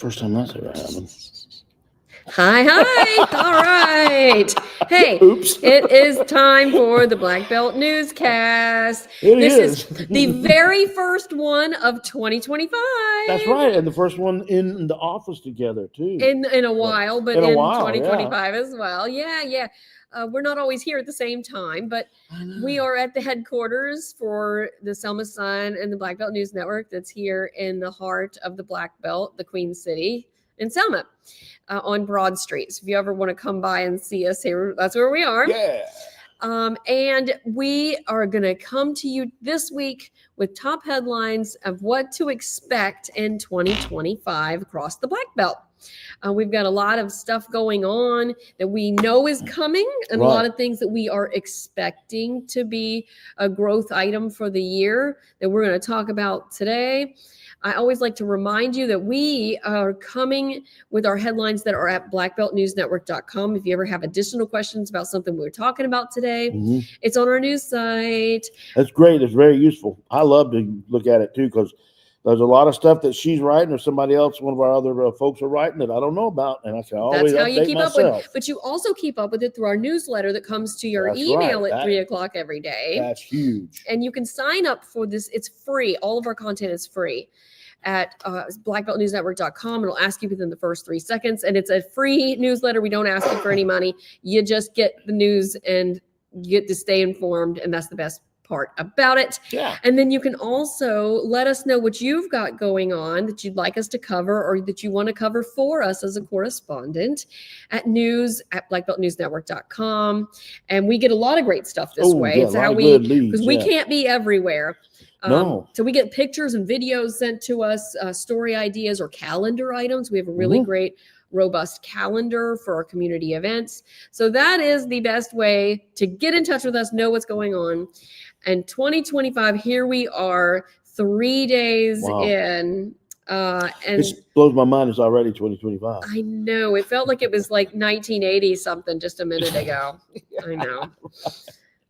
First time that's ever happened. Hi. All right. Hey, Oops. It is time for the Black Belt Newscast. This is the very first one of 2025. That's right. And the first one in the office together, too. In a while, but in 2025 yeah. as well. Yeah. We're not always here at the same time, but we are at the headquarters for the Selma Sun and the Black Belt News Network that's here in the heart of the Black Belt, the Queen City in Selma. On Broad Street. So if you ever want to come by and see us here, that's where we are. Yeah. And we are going to come to you this week with top headlines of what to expect in 2025 across the Black Belt. We've got a lot of stuff going on that we know is coming and a lot of things that we are expecting to be a growth item for the year that we're going to talk about today. I always like to remind you that we are coming with our headlines that are at blackbeltnewsnetwork.com. If you ever have additional questions about something we're talking about today, it's on our news site. That's great. It's very useful. I love to look at it too, because there's a lot of stuff that she's writing or somebody else, one of our other folks are writing that I don't know about. And I can always That's how you keep myself. up with it. But you also keep up with it through our newsletter that comes to your email at 3 o'clock every day. That's huge. And you can sign up for this. It's free. All of our content is free at blackbeltnewsnetwork.com. It'll ask you within the first 3 seconds. And it's a free newsletter. We don't ask you for any money. You just get the news and you get to stay informed. And that's the best part about it. Yeah. And then you can also let us know what you've got going on that you'd like us to cover or that you want to cover for us as a correspondent at blackbeltnewsnetwork.com. And we get a lot of great stuff this way. Yeah, it's how because we can't be everywhere. No. So we get pictures and videos sent to us, story ideas or calendar items. We have a really great, robust calendar for our community events. So that is the best way to get in touch with us, know what's going on. And 2025, here we are, 3 days in. And it blows my mind. It's already 2025. I know. It felt like it was like 1980 something just a minute ago. I know.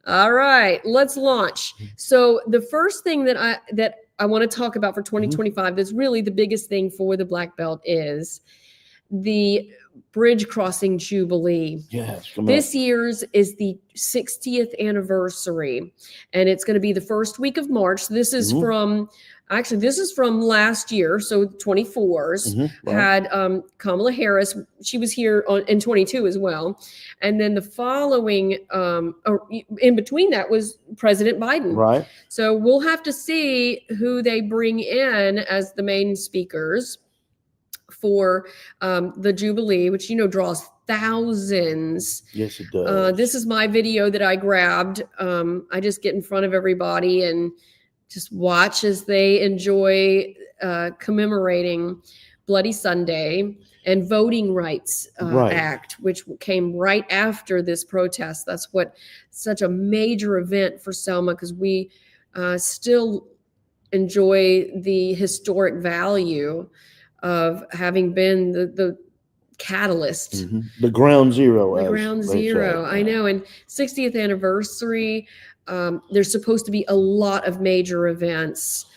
All right, let's launch. So the first thing that I want to talk about for 2025 that's really the biggest thing for the Black Belt is the Bridge Crossing Jubilee. Yes, this year's is the 60th anniversary, and it's going to be the first week of March. This is this is from last year, so 24's had Kamala Harris. She was here in 22 as well. And then the following, in between that was President Biden. Right. So we'll have to see who they bring in as the main speakers for the Jubilee, which, draws thousands. Yes, it does. This is my video that I grabbed. I just get in front of everybody and just watch as they enjoy commemorating Bloody Sunday and Voting Rights Act, which came right after this protest. That's such a major event for Selma, because we still enjoy the historic value of having been the catalyst. The ground zero. I know. And 60th anniversary, there's supposed to be a lot of major events.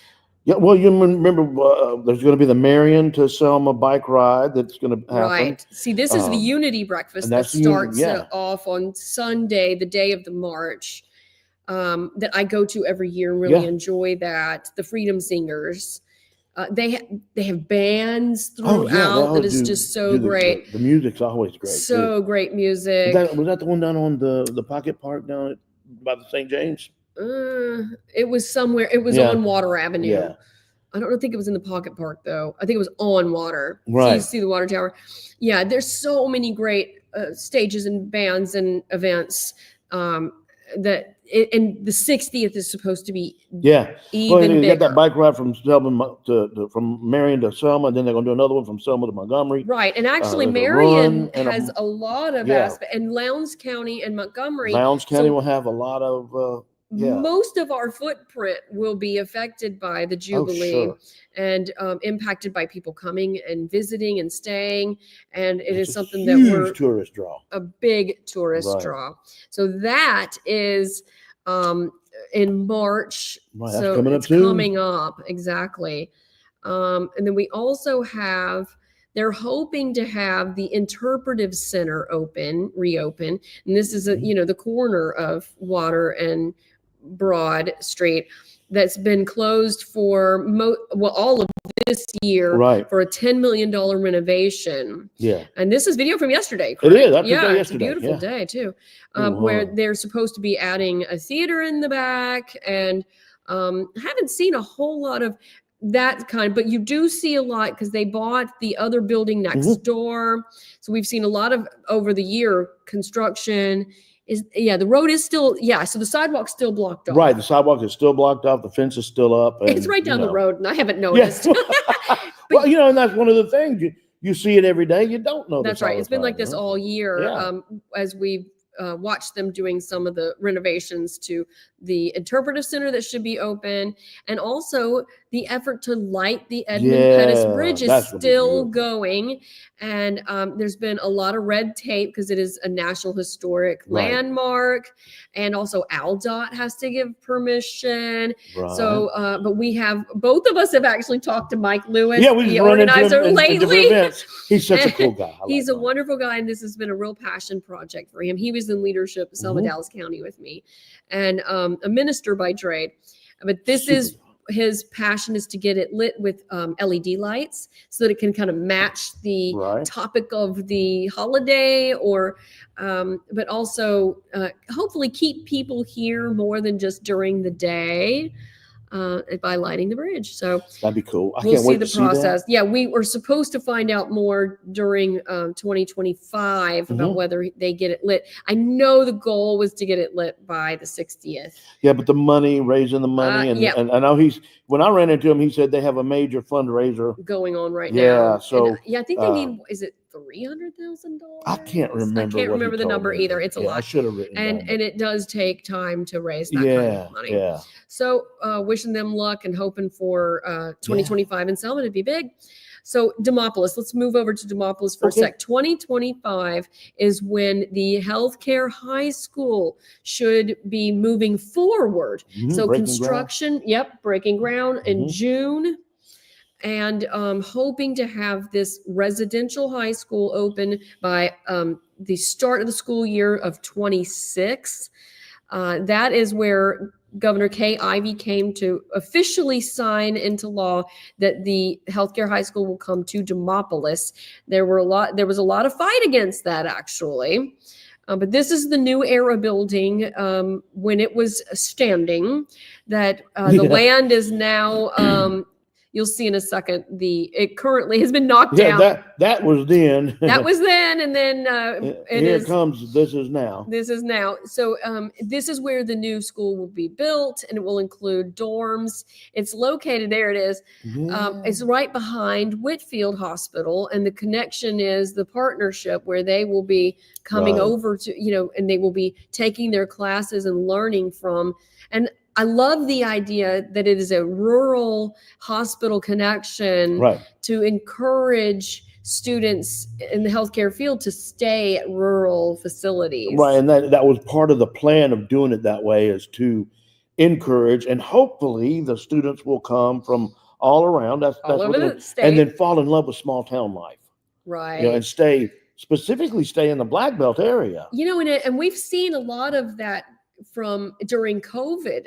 Yeah, well, you remember there's going to be the Marion to Selma bike ride that's going to happen. Right. See, this is the Unity Breakfast that starts off on Sunday, the day of the march, that I go to every year and really enjoy that. The Freedom Singers. They have bands throughout that is just so great. The music's always great. So great music. Was that the one down on the Pocket Park down by the St. James? It was somewhere. It was on Water Avenue. Yeah. I don't think it was in the Pocket Park though. I think it was on Water. Right. So you see the water tower. Yeah, there's so many great stages and bands and events and the 60th is supposed to be even bigger. You got that bike ride from Selma from Marion to Selma, and then they're going to do another one from Selma to Montgomery. Right, and actually Marion has a lot of aspects, and Lowndes County and Montgomery. Lowndes County will have a lot of most of our footprint will be affected by the Jubilee and impacted by people coming and visiting and staying. And it's something that we're tourist draw, a big tourist draw. So that is in March. Right, so that's coming it's up soon. Coming up, exactly. And then we also have They're hoping to have the interpretive center reopen. And this is the corner of Water and Broad Street that's been closed for all of this year for a $10 million renovation. Yeah. And this is video from yesterday, It correct? is. That's yeah, yesterday. It's a beautiful day too. Where they're supposed to be adding a theater in the back, and haven't seen a whole lot of that kind, but you do see a lot because they bought the other building next door. So we've seen a lot of over the year construction. The road is still, so the sidewalk's still blocked off. Right, the sidewalk is still blocked off, the fence is still up. And, it's right down the road, and I haven't noticed. Well, and that's one of the things. You see it every day, you don't know. That's right. It's been like this all year as we've watched them doing some of the renovations to the interpretive center that should be open, and also the effort to light the Edmund Pettus Bridge is still going. And there's been a lot of red tape because it is a National Historic Landmark, and also ALDOT has to give permission. So, but both of us have actually talked to Mike Lewis, the organizer, lately. He's such a cool guy. He's a wonderful guy, and this has been a real passion project for him. He was in leadership at Selma, Dallas County with me, and a minister by trade. But this is his passion, is to get it lit with LED lights so that it can kind of match the topic of the holiday, or but also hopefully keep people here more than just during the day by lighting the bridge. So that'd be cool. We'll see the process. Yeah, we were supposed to find out more during 2025 about whether they get it lit. I know the goal was to get it lit by the 60th. Yeah, but raising the money, and I know when I ran into him, he said they have a major fundraiser going on right now. Yeah, so I think they need, is it $300,000? I can't remember. I can't remember the number either. It's a lot. I should have written and it does take time to raise that kind of money. Yeah. So wishing them luck and hoping for 2025 in Selma to be big. So Demopolis, let's move over to Demopolis for a sec. 2025 is when the healthcare high school should be moving forward. So construction, breaking ground in June. And hoping to have this residential high school open by the start of the school year of 26. That is where Governor Kay Ivey came to officially sign into law that the healthcare high school will come to Demopolis. There was a lot of fight against that, actually. But this is the new era building when it was standing, that the land is now you'll see in a second. It currently has been knocked down. That was then. That was then, and then This is now. This is now. So this is where the new school will be built, and it will include dorms. It's located there. It is. It's right behind Whitfield Hospital, and the connection is the partnership where they will be coming over to and they will be taking their classes and learning from. And I love the idea that it is a rural hospital connection to encourage students in the healthcare field to stay at rural facilities. Right, and that was part of the plan of doing it that way, is to encourage, and hopefully the students will come from all around. That's all over the state, and then fall in love with small town life. Right. And stay in the Black Belt area. And we've seen a lot of that from during COVID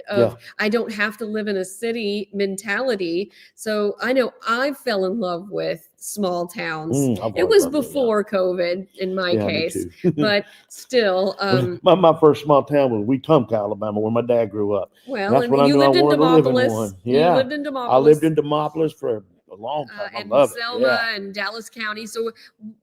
I don't have to live in a city mentality. So I know I fell in love with small towns. It was before COVID in my case, but still. My first small town was Wetumpka, Alabama, where my dad grew up. Well, and you lived in Demopolis. Yeah, you lived in Demopolis. I lived in Demopolis for a long time. And Selma and Dallas County. So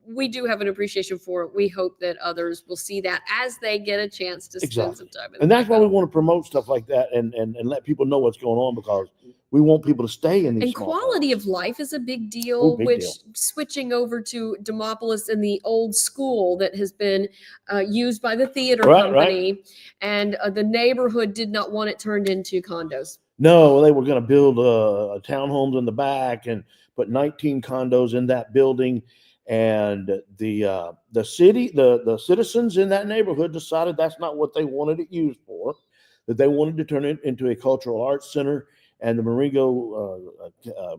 we do have an appreciation for it. We hope that others will see that as they get a chance to spend some time. And that's why we want to promote stuff like that and let people know what's going on, because we want people to stay in these. And quality of life is a big deal, switching over to Demopolis and the old school that has been used by the theater company, and the neighborhood did not want it turned into condos. No, they were going to build townhomes in the back and put 19 condos in that building. And the city, the citizens in that neighborhood decided that's not what they wanted it used for, that they wanted to turn it into a cultural arts center. And the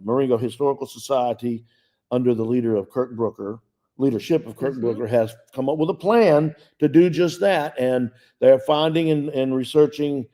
Marengo Historical Society under the leadership of Kirk Mhm. Brooker, has come up with a plan to do just that. And they're finding and researching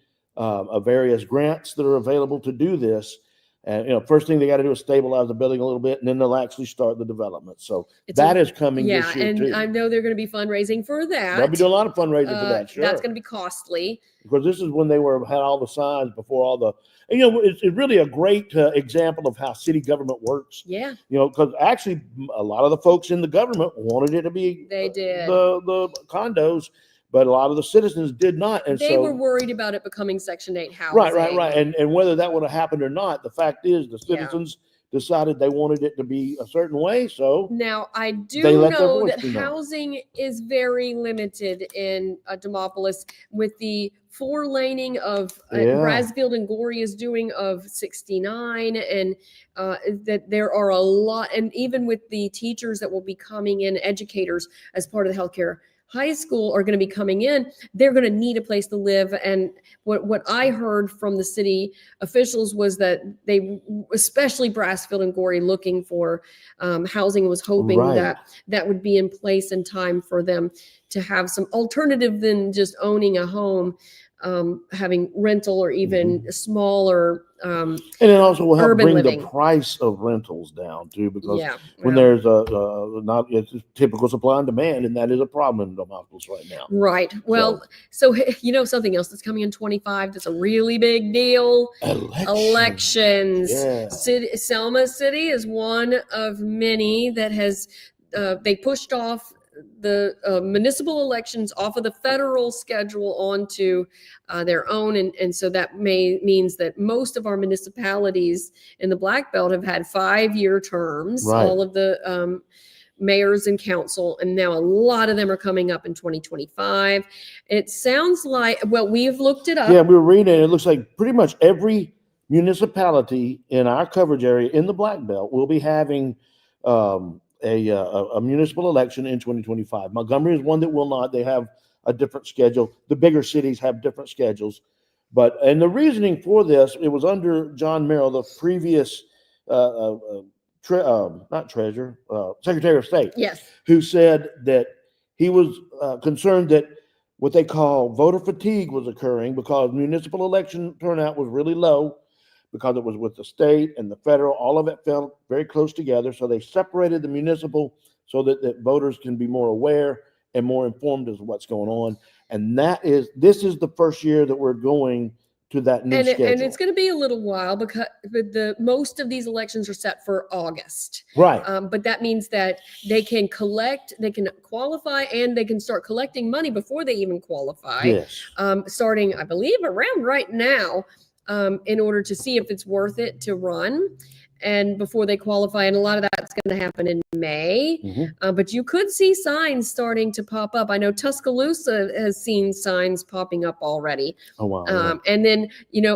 various grants that are available to do this. And, first thing they got to do is stabilize the building a little bit, and then they'll actually start the development. So that is coming this year and too. I know they're going to be fundraising for that. They'll be doing a lot of fundraising for that, sure. That's going to be costly. Because this is when they had all the signs before all the, and, it's really a great example of how city government works. Yeah, Because actually a lot of the folks in the government wanted it to be they did. the condos, but a lot of the citizens did not. And they were worried about it becoming Section 8 housing. Right. And whether that would have happened or not, the fact is the citizens decided they wanted it to be a certain way. So now I do they let their know voice that be known. housing is very limited in Demopolis, with the 4-laning of Brassfield and Gorey is doing of 69, and that there are a lot, and even with the teachers that will be coming in, educators as part of the healthcare high school are going to be coming in, they're going to need a place to live. And what I heard from the city officials was that they, especially Brassfield and Gorey, looking for housing, was hoping that would be in place in time for them to have some alternative than just owning a home, having rental or even smaller. And it also will help urban bring living. the price of rentals down too, because when well, there's it's a typical supply and demand, and that is a problem in Demopolis right now. Right. Well, so something else that's coming in 25 that's a really big deal. Elections. Yeah. Selma City is one of many that has they pushed off the municipal elections off of the federal schedule onto their own. And so that means that most of our municipalities in the Black Belt have had 5-year terms, all of the mayors and council, and now a lot of them are coming up in 2025. It sounds like, well, we've looked it up. Yeah, we were reading it. It looks like pretty much every municipality in our coverage area in the Black Belt will be having a municipal election in 2025. Montgomery is one that will not. They have a different schedule. The bigger cities have different schedules. And the reasoning for this, it was under John Merrill, the previous Secretary of State, who said that he was concerned that what they call voter fatigue was occurring because municipal election turnout was really low, because it was with the state and the federal. All of it fell very close together. So they separated the municipal so that voters can be more aware and more informed as to what's going on. And this is the first year that we're going to that new schedule. And it's going to be a little while because most of these elections are set for August. Right. But that means that they can qualify, and they can start collecting money before they even qualify. Yes. Starting, I believe, around right now, in order to see if it's worth it to run, and before they qualify. And a lot of that's going to happen in May. But you could see signs starting to pop up. I know Tuscaloosa has seen signs popping up already. Oh, wow. And then,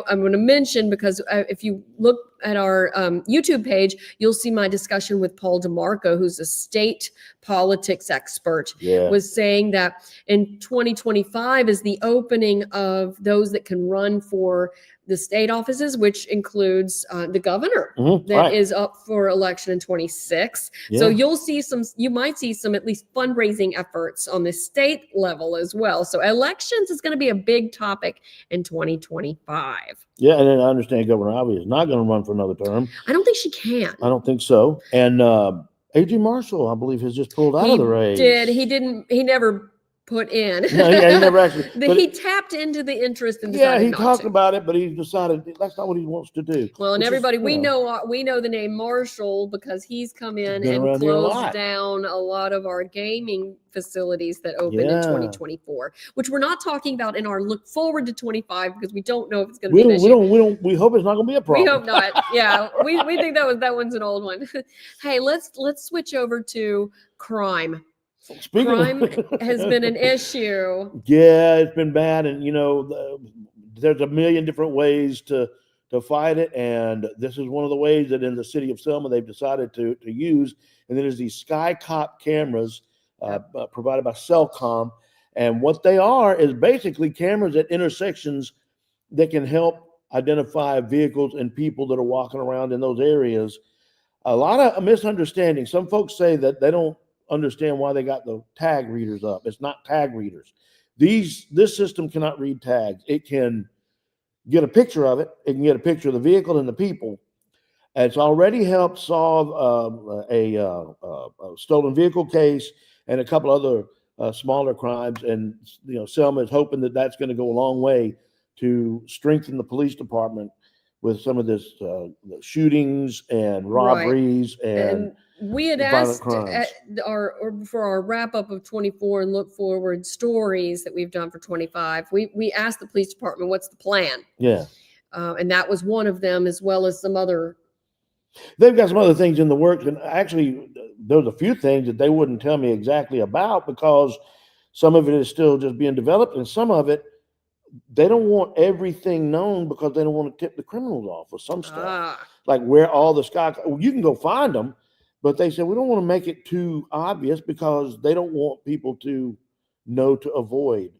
I'm going to mention, because if you look at our YouTube page, you'll see my discussion with Paul DeMarco, who's a state politics expert, was saying that in 2025 is the opening of those that can run for the state offices, which includes the governor that is up for election in 26. So you might see some at least fundraising efforts on the state level as well. So elections is going to be a big topic in 2025. Yeah, and then I understand Governor Ivey is not going to run for another term. I don't think she can. I don't think so. And A.G. Marshall, I believe, has just pulled out of the race. He never put in. No, he never actually. He tapped into the interest and decided he talked about it, but he decided that's not what he wants to do. Well, and everybody, we know the name Marshall because he's come in and closed down a lot of our gaming facilities that opened in 2024, which we're not talking about in our look forward to 25 because we don't know if it's going to be an issue. We hope it's not going to be a problem. We hope not. Yeah, we think that one's an old one. Hey, let's switch over to crime. Crime has been an issue. Yeah, it's been bad, and there's a million different ways to fight it, and this is one of the ways that in the city of Selma they've decided to use, and there's these Sky Cop cameras provided by Cellcom, and what they are is basically cameras at intersections that can help identify vehicles and people that are walking around in those areas. a lot of misunderstanding. Some folks say that they don't understand why they got the tag readers up. It's not tag readers. This system cannot read tags. It can get a picture of it. It can get a picture of the vehicle and the people. And it's already helped solve a stolen vehicle case and a couple other smaller crimes. And Selma is hoping that that's going to go a long way to strengthen the police department with some of this shootings and robberies and we had asked for our wrap up of 24 and look forward stories that we've done for 25. We asked the police department, what's the plan? Yeah. And that was one of them, as well as some other. They've got some other things in the works. And actually, there's a few things that they wouldn't tell me exactly about because some of it is still just being developed. And some of it, they don't want everything known because they don't want to tip the criminals off with some stuff. Like where all the you can go find them. But they said, we don't want to make it too obvious because they don't want people to know to avoid,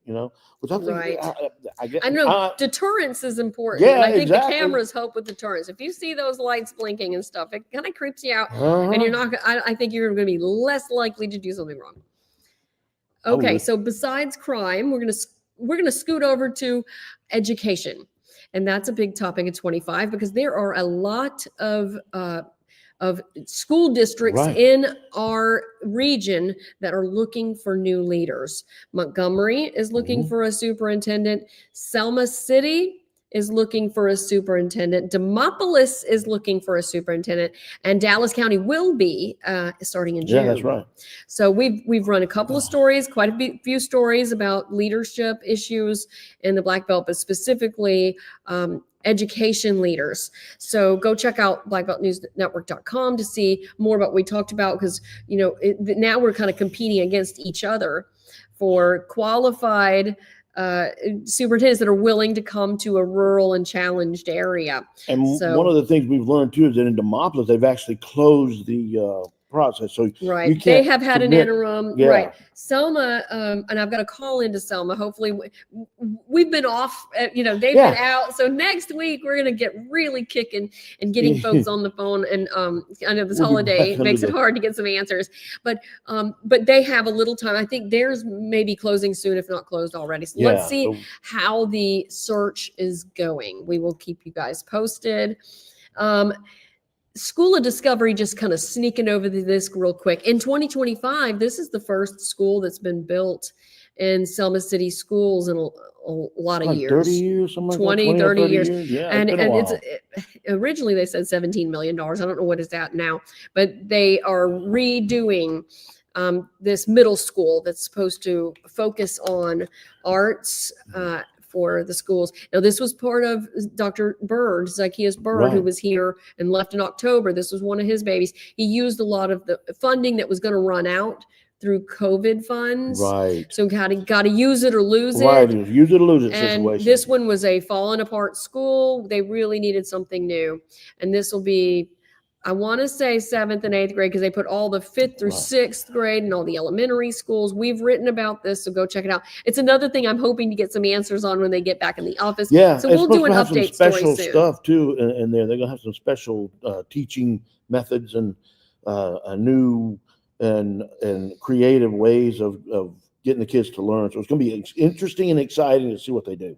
which I think, I know deterrence is important. Yeah, and I think exactly. The cameras help with deterrence. If you see those lights blinking and stuff, it kind of creeps you out and you're not, I think you're going to be less likely to do something wrong. Okay. So besides crime, we're going to scoot over to education. And that's a big topic at 25 because there are a lot of school districts in our region that are looking for new leaders. Montgomery is looking for a superintendent. Selma City is looking for a superintendent. Demopolis is looking for a superintendent, and Dallas County will be starting in June. Yeah, that's right. So we've run a couple of stories, quite a few stories about leadership issues in the Black Belt, but specifically education leaders. So go check out blackbeltnewsnetwork.com to see more about what we talked about because now we're kind of competing against each other for qualified superintendents that are willing to come to a rural and challenged area. And one of the things we've learned too is that in Demopolis, they've actually closed the process. So they have had an interim. Right. Selma, and I've got to call into Selma. Hopefully we've been off, they've been out. So next week we're going to get really kicking and getting folks on the phone. And I know this holiday makes it hard to get some answers, but they have a little time. I think theirs may be closing soon, if not closed already. So let's see how the search is going. We will keep you guys posted. School of Discovery, just kind of sneaking over this real quick. In 2025, this is the first school that's been built in Selma City schools in a lot of years. 30 years, something like 20, 30 years. Yeah, and originally they said $17 million. I don't know what it's at now, but they are redoing this middle school that's supposed to focus on arts, for the schools. Now, this was part of Dr. Bird, Zacchaeus Bird, who was here and left in October. This was one of his babies. He used a lot of the funding that was going to run out through COVID funds. Right. So got to use it or lose it. Right. Use it or lose it situation. And this one was a fallen apart school. They really needed something new. And this will be, I want to say 7th and 8th grade because they put all the 5th through 6th grade and all the elementary schools. We've written about this, so go check it out. It's another thing I'm hoping to get some answers on when they get back in the office. Yeah, so we'll do an update story soon. Special stuff too in there. They're gonna have some special teaching methods and new and creative ways of getting the kids to learn. So it's gonna be interesting and exciting to see what they do.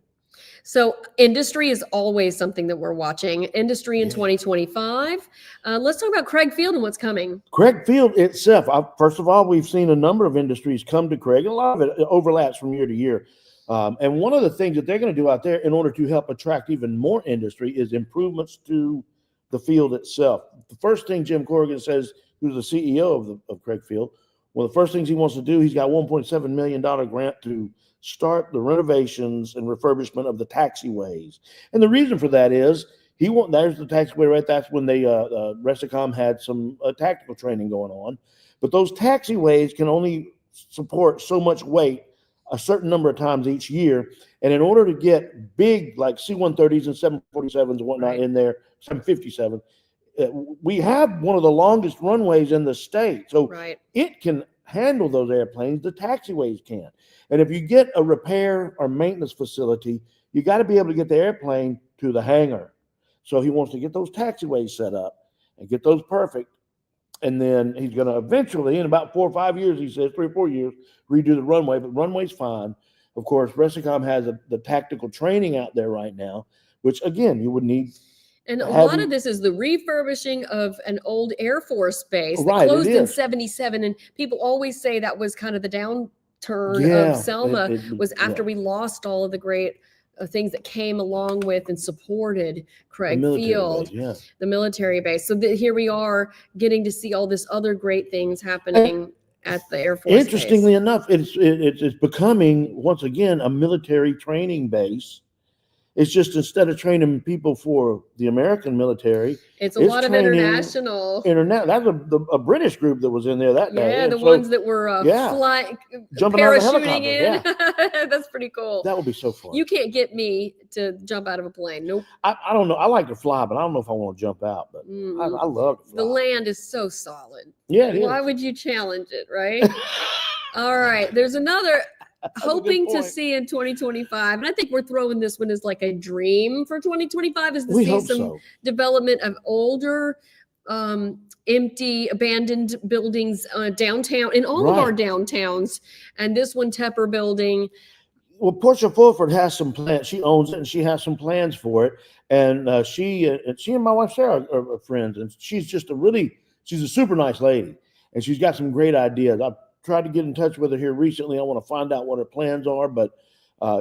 So industry is always something that we're watching. Industry in 2025. Let's talk about Craig Field and what's coming. Craig Field itself. First of all, we've seen a number of industries come to Craig. A lot of it overlaps from year to year. And one of the things that they're going to do out there in order to help attract even more industry is improvements to the field itself. The first thing Jim Corrigan says, who's the CEO of Craig Field, one of the first things he wants to do, he's got $1.7 million grant to start the renovations and refurbishment of the taxiways. And the reason for that is there's the taxiway, right? That's when they Resticom had some tactical training going on. But those taxiways can only support so much weight a certain number of times each year. And in order to get big, like C-130s and 747s and whatnot in there, 757, we have one of the longest runways in the state. So it can handle those airplanes. The taxiways can't. And if you get a repair or maintenance facility, you got to be able to get the airplane to the hangar. So he wants to get those taxiways set up and get those perfect And then he's going to eventually, in about 4 or 5 years, he says 3 or 4 years, redo the runway. But runway's fine. Of course, Resicom has the tactical training out there right now, which again you would need. And a lot of this is the refurbishing of an old Air Force base that closed in 77. And people always say that was kind of the downturn of Selma was after we lost all of the great things that came along with and supported Craig Field, the military base. So here we are getting to see all this other great things happening at the Air Force Interestingly base. enough, it's becoming, once again, a military training base. It's just instead of training people for the American military, it's a lot of international. That's a British group that was in there that day. Yeah, the ones that were flying, jumping out of a parachuting helicopter. in. That's pretty cool. That would be so fun. You can't get me to jump out of a plane. Nope. I don't know. I like to fly, but I don't know if I want to jump out. But I love to fly. The land is so solid. Yeah, it Why would you challenge it, right? All right. There's another. Hoping to see in 2025, and I think we're throwing this one as like a dream for 2025, is to see some development of older, empty, abandoned buildings downtown, in all of our downtowns. And this one, Tepper Building. Well, Portia Fulford has some plans. She owns it, and she has some plans for it. And she and my wife Sarah are friends, and she's a super nice lady, and she's got some great ideas. I've tried to get in touch with her here recently. I want to find out what her plans are, but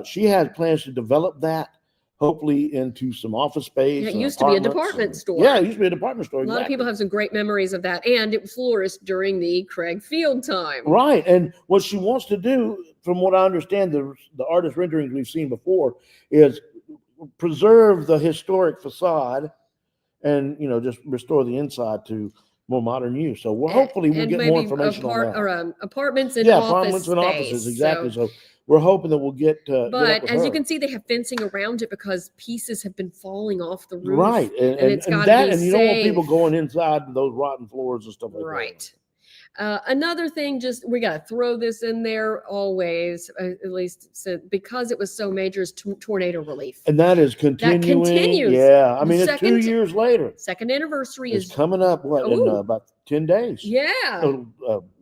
she has plans to develop that, hopefully into some office space. Yeah, it used to be a department store. Yeah, it used to be a department store. A lot of people have some great memories of that, and it flourished during the Craig Field time. Right, and what she wants to do, from what I understand, the artist renderings we've seen before, is preserve the historic facade, and just restore the inside to more modern use. So hopefully we'll get more information on that. Or apartments and offices, exactly. So we're hoping that we'll get. But as you can see, they have fencing around it because pieces have been falling off the roof. Right, and it's got to be safe. And you don't want people going inside those rotten floors and stuff like that. Right. Another thing, we got to throw this in there always, at least because it was so major, is tornado relief. And that is continuing. That continues. Yeah. I mean, it's 2 years later. Second anniversary is coming up, in about 10 days? Yeah.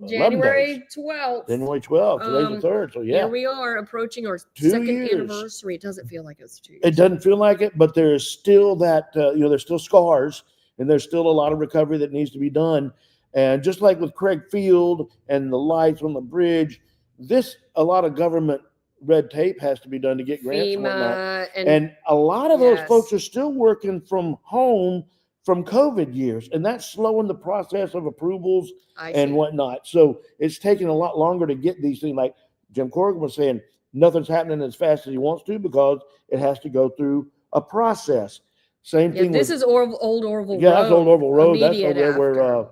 January 12th. January 12th. Today's the 3rd. So, yeah. Here we are approaching our second anniversary. It doesn't feel like it's 2 years. It doesn't feel like it, but there's still that, there's still scars, and there's still a lot of recovery that needs to be done. And just like with Craig Field and the lights on the bridge, a lot of government red tape has to be done to get grants and whatnot. And a lot of those folks are still working from home from COVID years, and that's slowing the process of approvals and whatnot. So it's taking a lot longer to get these things. Like Jim Corrigan was saying, nothing's happening as fast as he wants to because it has to go through a process. Same thing. This is Old Orville Road. Yeah, that's Old Orville Road. That's over there where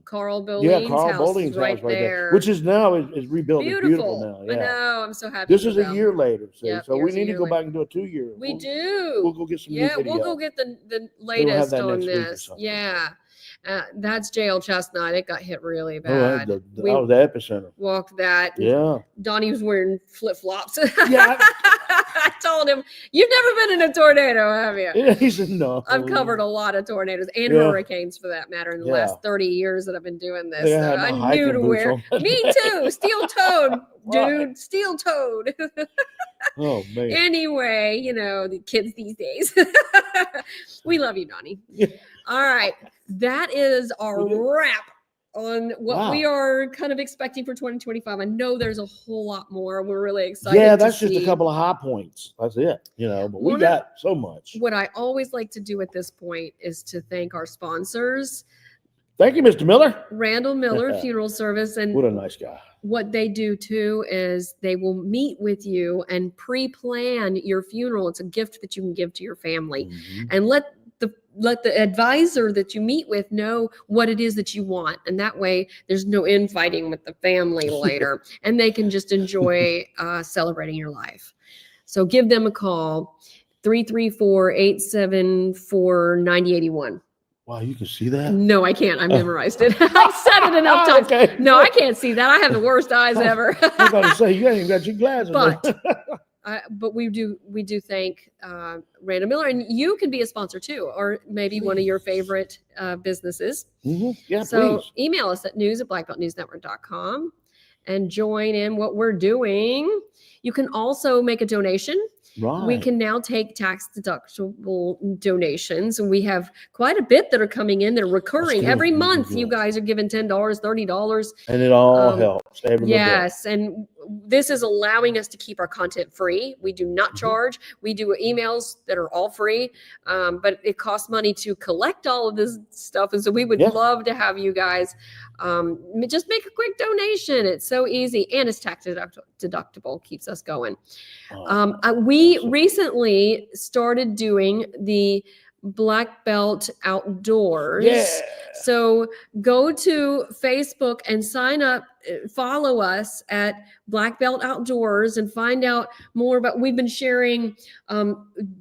Carl Billings' house right there, which is now is rebuilt. Beautiful now. Yeah. I know. I'm so happy. This is a year later, so we need to go back and do a 2 year. We do. We'll go get some. We'll go get the latest on this. Yeah. That's JL Chestnut. It got hit really bad. That was the epicenter. Walked that. Yeah. Donnie was wearing flip-flops. Yeah. I told him, "You've never been in a tornado, have you?" Yeah, he said, "No." I've covered a lot of tornadoes and hurricanes, for that matter, in the last 30 years that I've been doing this. So I knew to wear. Me too. Steel-toed, dude. Steel-toed. Oh man. Anyway, the kids these days. We love you, Donnie. Yeah. All right. That is our wrap on what we are kind of expecting for 2025. I know there's a whole lot more. We're really excited. Yeah, that's just a couple of high points. That's it. But we got so much. What I always like to do at this point is to thank our sponsors. Thank you, Mr. Miller. Randall Miller Funeral Service. And what a nice guy. What they do too is they will meet with you and pre-plan your funeral. It's a gift that you can give to your family, and let the advisor that you meet with know what it is that you want. And that way there's no infighting with the family later, and they can just enjoy celebrating your life. So give them a call, 334-874-9081. Wow, you can see that? No, I can't. I memorized it. I've said it enough times. Okay. No, I can't see that. I have the worst eyes ever. I was about to say, you ain't got your glasses. But But we do thank Randall Miller, and you can be a sponsor too, or maybe one of your favorite businesses. Yeah, So please. email us at news@blackbeltnewsnetwork.com and join in what we're doing. You can also make a donation. Right. We can now take tax deductible donations, and we have quite a bit that are coming in. They're recurring good. every That's month. good. You guys are giving $10, $30. And it all helps. Every little bit. Yes, and this is allowing us to keep our content free. We do not charge. We do emails that are all free, but it costs money to collect all of this stuff. And so we would love to have you guys just make a quick donation. It's so easy, and it's tax deductible. Keeps us going. We recently started doing the Black Belt Outdoors. Yeah. So go to Facebook and sign up, follow us at Black Belt Outdoors and find out more about. We've been sharing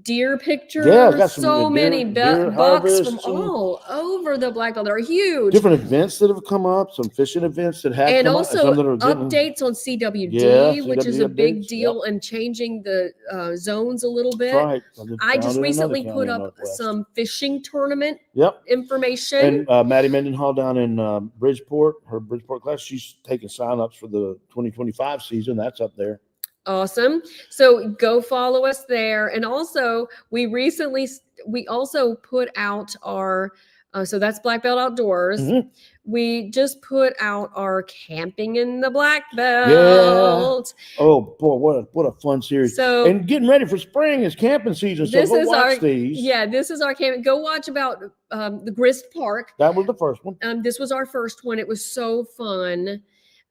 deer pictures. Yeah, got some so many deer bucks from harvests, all over the Black Belt. They're huge. Different events that have come up, some fishing events that have and come also up, and some that are updates on CWD, Yeah, which is a CWD big updates, deal, and changing the zones a little bit. Right. I just Found in recently another put county in up Northwest. some fishing tournament Yep. information. And Maddie Mendenhall down in Bridgeport, her Bridgeport class, she's taking sign-ups for the 2025 season. That's up there. Awesome. So go follow us there. And also, we also put out our, so that's Black Belt Outdoors. Mhm. We just put out our Camping in the Black Belt. Yeah. Oh boy, what a fun series. So and getting ready for spring is camping season. So this go is watch these. Yeah, this is our camping. Go watch about the Grist Park. That was the first one. This was our first one. It was so fun.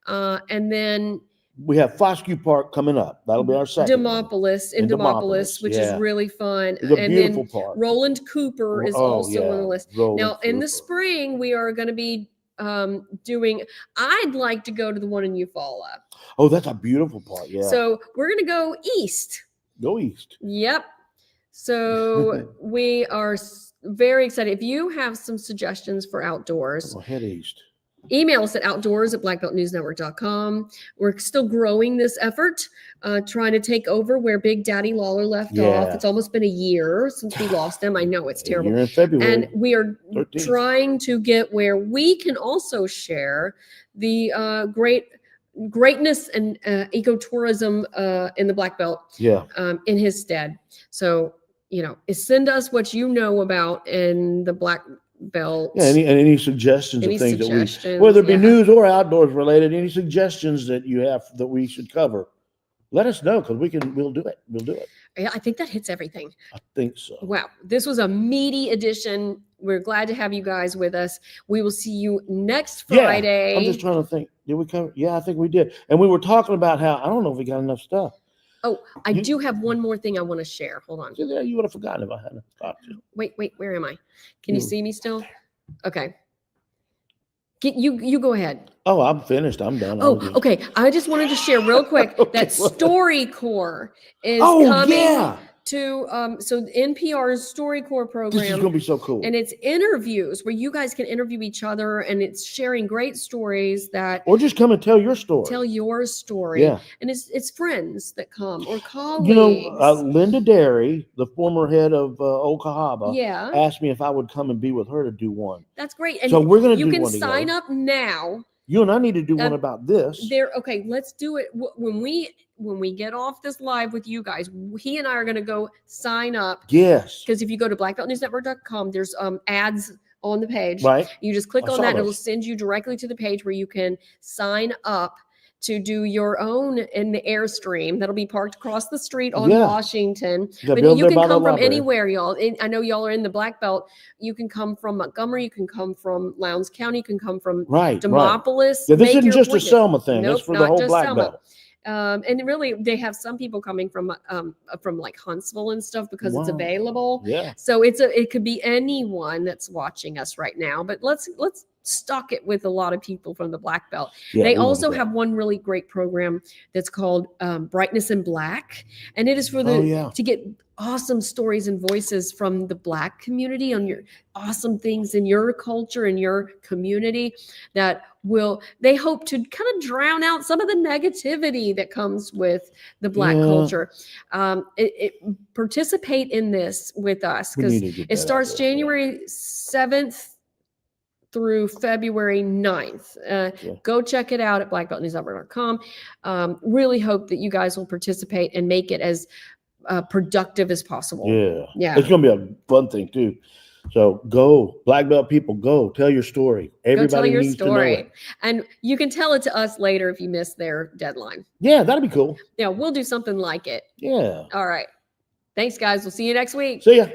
And then we have Foscue Park coming up. That'll be our second Demopolis one. in Demopolis, which is really fun. It's a and beautiful then park. Roland Cooper is also on the list. Now, in the Cooper. spring, we are going to be doing, I'd like to go to the one in Eufaula. Oh, that's a beautiful park. Yeah. So we're going to go east. Go east. Yep. So we are very excited. If you have some suggestions for outdoors, Go head east. Email us at outdoors@blackbeltnewsnetwork.com. We're still growing this effort, trying to take over where Big Daddy Lawler left off. It's almost been a year since we lost him. I know it's terrible. Year in February. And we are 13th. trying to get where we can also share the greatness and ecotourism in the Black Belt in his stead. So, send us what you know about in the Black Belt. Yeah, any suggestions of things that we, whether it be news or outdoors related, any suggestions that you have that we should cover, let us know, because we'll do it. We'll do it. Yeah, I think that hits everything. I think so. Wow. This was a meaty edition. We're glad to have you guys with us. We will see you next Friday. I'm just trying to think. Did we cover? Yeah, I think we did. And we were talking about how, I don't know if we got enough stuff. Oh, I do have one more thing I want to share. Hold on. Yeah, you would have forgotten if I hadn't talked to you. Wait, where am I? Can you see me still? Okay. You go ahead. Oh, I'm finished. I'm done. Oh, okay. I just wanted to share real quick that StoryCorps is coming to so NPR's StoryCorps program. This is gonna be so cool. And it's interviews where you guys can interview each other, and it's sharing great stories that, or just come and tell your story. Tell your story. Yeah. And it's friends that come, or colleagues. Linda Derry, the former head of Old Cahaba, asked me if I would come and be with her to do one. That's great. And so we're gonna do one You together. can sign up now. You and I need to do one about this. Okay, let's do it when we get off this live with you guys. He and I are going to go sign up. Yes. Because if you go to blackbeltnewsnetwork.com, there's ads on the page. Right. You just click on that, and it'll send you directly to the page where you can sign up to do your own in the Airstream that'll be parked across the street on Washington. But you can come from anywhere, y'all. I know y'all are in the Black Belt. You can come from Montgomery. You can come from Lowndes County. You can come from Demopolis. Yeah, this isn't just a Selma thing. Nope, it's for the whole Black Belt. And really, they have some people coming from like Huntsville and stuff because it's available. Yeah. So it could be anyone that's watching us right now. But let's stock it with a lot of people from the Black Belt. Yeah, They we wanna also go. have one really great program that's called Brightness in Black, and it is for to get awesome stories and voices from the Black community on your awesome things in your culture and your community that they hope to kind of drown out some of the negativity that comes with the Black culture. Participate in this with us, because it starts January 7th through February 9th. Go check it out at blackbeltnewsnetwork.com. Really hope that you guys will participate and make it as productive as possible. Yeah. It's going to be a fun thing too. So go, Black Belt people, go tell your story. Everybody needs to know it. And you can tell it to us later if you miss their deadline. Yeah, that'd be cool. Yeah, we'll do something like it. Yeah. All right. Thanks, guys. We'll see you next week. See ya.